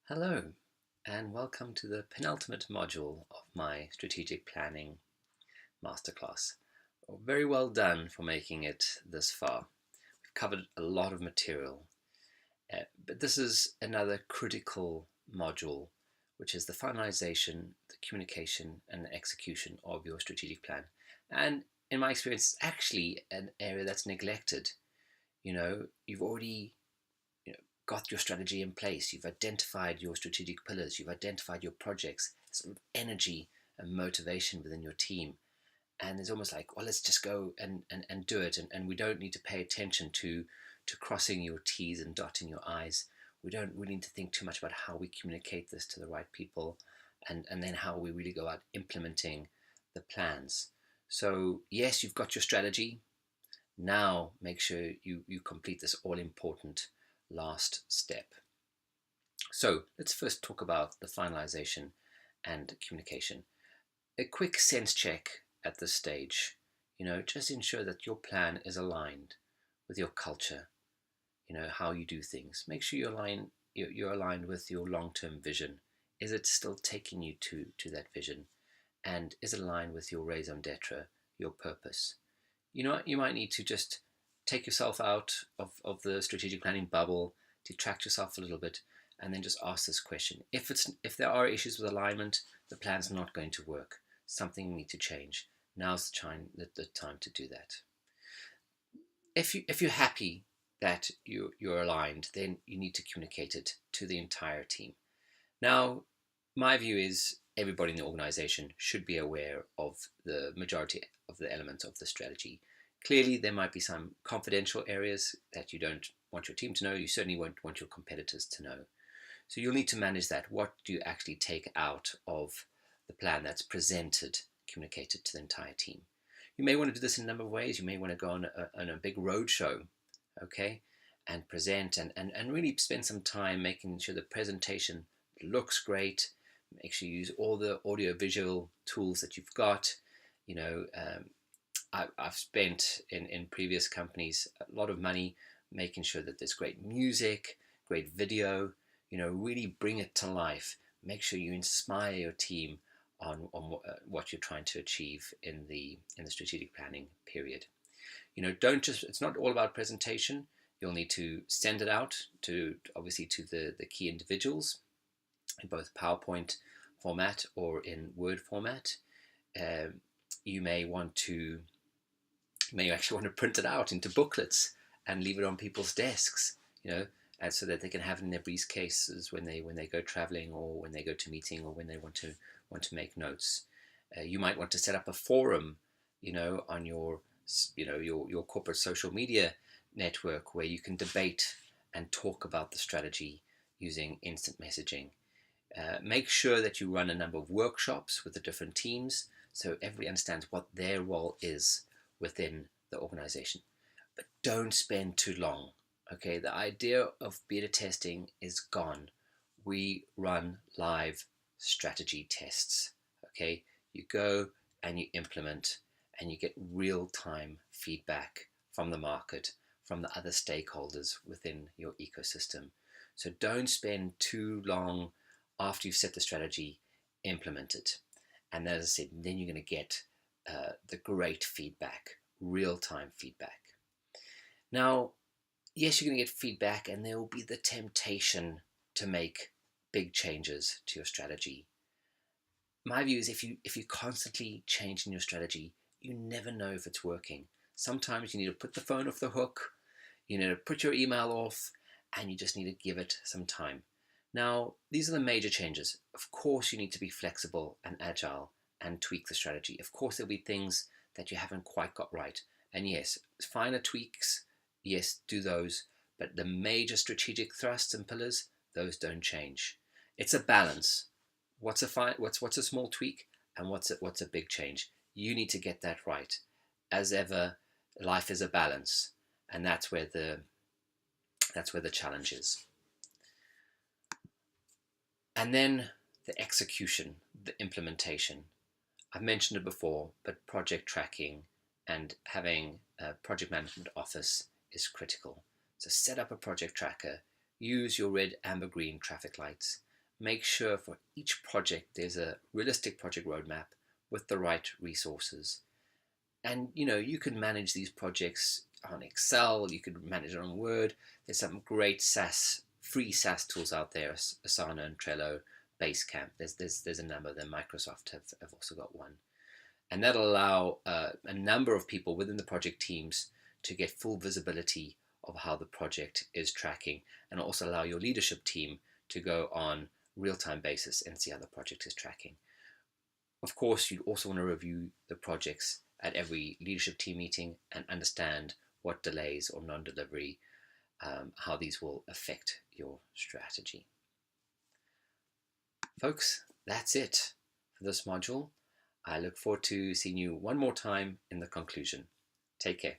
Hello, and welcome to the penultimate module of my strategic planning masterclass. Very well done for making it this far. We've covered a lot of material, but this is another critical module, which is the finalization, the communication, and the execution of your strategic plan. And in my experience, it's actually an area that's neglected. You've already got your strategy in place, you've identified your strategic pillars, you've identified your projects, some energy and motivation within your team. And it's almost like, well, let's just go and do it. And we don't need to pay attention to crossing your T's and dotting your I's. We don't really need to think too much about how we communicate this to the right people and then how we really go out implementing the plans. So yes, you've got your strategy. Now make sure you complete this all important last step. So let's first talk about the finalization and communication. A quick sense check at this stage, just ensure that your plan is aligned with your culture, how you do things. Make sure you're aligned with your long-term vision. Is it still taking you to that vision? And is it aligned with your raison d'etre, your purpose? You might need to just take yourself out of the strategic planning bubble, detract yourself a little bit, and then just ask this question. If there are issues with alignment, the plan's not going to work. Something you need to change. Now's the time to do that. If you're happy that you're aligned, then you need to communicate it to the entire team. Now, my view is everybody in the organization should be aware of the majority of the elements of the strategy. Clearly, there might be some confidential areas that you don't want your team to know. You certainly won't want your competitors to know. So you'll need to manage that. What do you actually take out of the plan that's presented, communicated to the entire team? You may want to do this in a number of ways. You may want to go on a big road show, okay, and present and really spend some time making sure the presentation looks great. Make sure you use all the audio-visual tools that you've got. I've spent in previous companies a lot of money making sure that there's great music, great video, really bring it to life. Make sure you inspire your team on what you're trying to achieve in the strategic planning period. It's not all about presentation. You'll need to send it out to the key individuals in both PowerPoint format or in Word format. You may actually want to print it out into booklets and leave it on people's desks, and so that they can have it in their briefcases when they go traveling or when they go to meeting or when they want to make notes. You might want to set up a forum, on your corporate social media network where you can debate and talk about the strategy using instant messaging. Make sure that you run a number of workshops with the different teams so everybody understands what their role is within the organization. But don't spend too long. Okay, the idea of beta testing is gone. We run live strategy tests. Okay, you go and you implement and you get real-time feedback from the market, from the other stakeholders within your ecosystem. So don't spend too long after you've set the strategy, implement it. And as I said, then you're going to get the great feedback, real-time feedback. Now, yes, you're going to get feedback and there will be the temptation to make big changes to your strategy. My view is if you're constantly changing your strategy, you never know if it's working. Sometimes you need to put the phone off the hook, you need to put your email off, and you just need to give it some time. Now, these are the major changes. Of course, you need to be flexible and agile and tweak the strategy. Of course, there'll be things that you haven't quite got right. And yes, finer tweaks, yes, do those. But the major strategic thrusts and pillars, those don't change. It's a balance. What's a small tweak and what's a big change? You need to get that right. As ever, life is a balance, and that's where the challenge is. And then the execution, the implementation. I've mentioned it before, but project tracking and having a project management office is critical. So set up a project tracker, use your red, amber, green traffic lights, make sure for each project there's a realistic project roadmap with the right resources. And you can manage these projects on Excel, you could manage it on Word. There's some great free SaaS tools out there, Asana and Trello, Basecamp. There's a number of them. Microsoft have also got one. And that'll allow a number of people within the project teams to get full visibility of how the project is tracking, and also allow your leadership team to go on real-time basis and see how the project is tracking. Of course, you'd also want to review the projects at every leadership team meeting and understand what delays or non-delivery, how these will affect your strategy. Folks, that's it for this module. I look forward to seeing you one more time in the conclusion. Take care.